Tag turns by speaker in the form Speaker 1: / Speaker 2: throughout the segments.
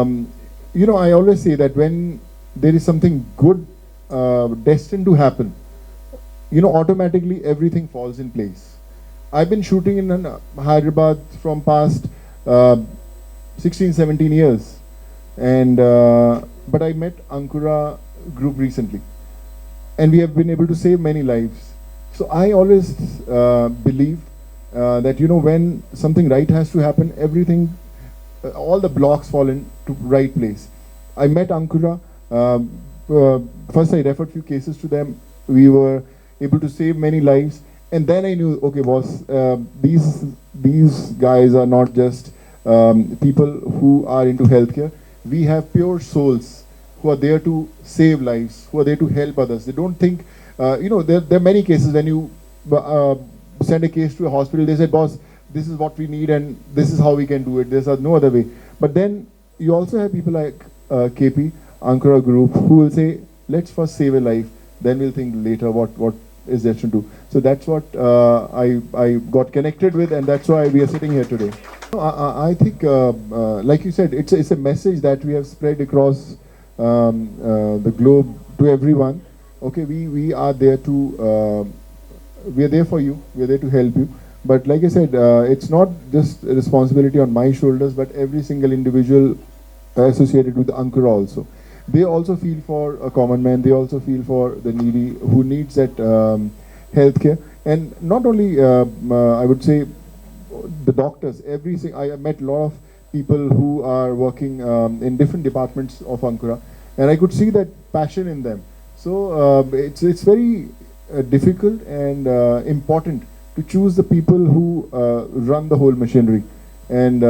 Speaker 1: I always say that when there is something good destined to happen, automatically everything falls in place. I've been shooting in Hyderabad from past uh, 16, 17 years, and but I met Ankura group recently, and we have been able to save many lives. So I always believe that when something right has to happen, everything, all the blocks fall into right place. I met Ankura. First, I referred few cases to them. We were able to save many lives, and then I knew, okay, boss, these guys are not just people who are into healthcare. We have pure souls who are there to save lives, who are there to help others. They don't think, there are many cases when you send a case to a hospital, they said, boss, this is what we need and this is how we can do it. There's no other way. But then you also have people like KP, Ankara Group, who will say, let's first save a life, then we'll think later what is there to do. So that's what I got connected with, and that's why we are sitting here today. I think, like you said, it's a message that we have spread across the globe to everyone. Okay, we are there to, we are there for you, we are there to help you. But like I said, it's not just a responsibility on my shoulders, but every single individual associated with Ankura also. They also feel for a common man, they also feel for the needy who needs that healthcare. And not only, I would say, the doctors, I met a lot of people who are working in different departments of Ankura, and I could see that passion in them. So it's very difficult and important to choose the people who run the whole machinery. And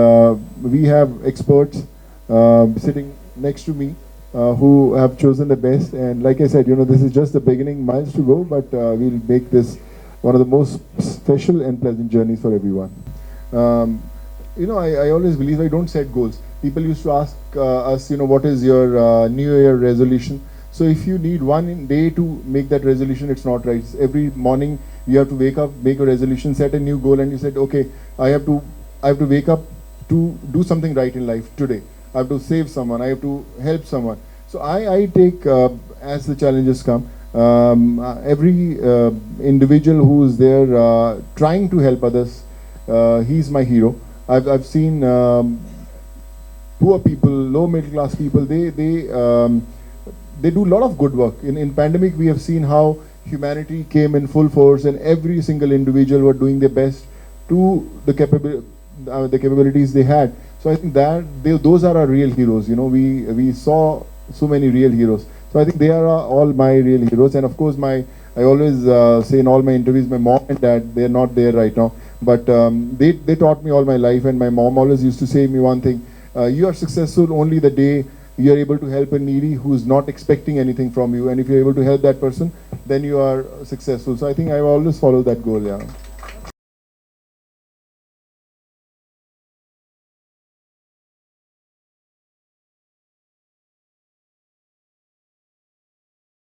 Speaker 1: we have experts sitting next to me who have chosen the best. And like I said, this is just the beginning, miles to go, but we'll make this one of the most special and pleasant journeys for everyone. I always believe I don't set goals. People used to ask us, what is your New Year resolution? So if you need one day to make that resolution, it's not right. Every morning you have to wake up, make a resolution, set a new goal, and you said, okay, I have to wake up to do something right in life today. I have to save someone, I have to help someone. So I take, as the challenges come, every individual who is there trying to help others, he's my hero. I've seen poor people, low middle class people, they do a lot of good work. In pandemic, we have seen how humanity came in full force, and every single individual were doing their best to the capabilities they had. So I think that those are our real heroes. We saw so many real heroes. So I think they are all my real heroes. And of course, I always say in all my interviews, my mom and dad, they're not there right now, but they taught me all my life. And my mom always used to say me one thing: you are successful only the day you are able to help a needy who's not expecting anything from you. And if you're able to help that person, then you are successful. So I think I always follow that goal. Yeah.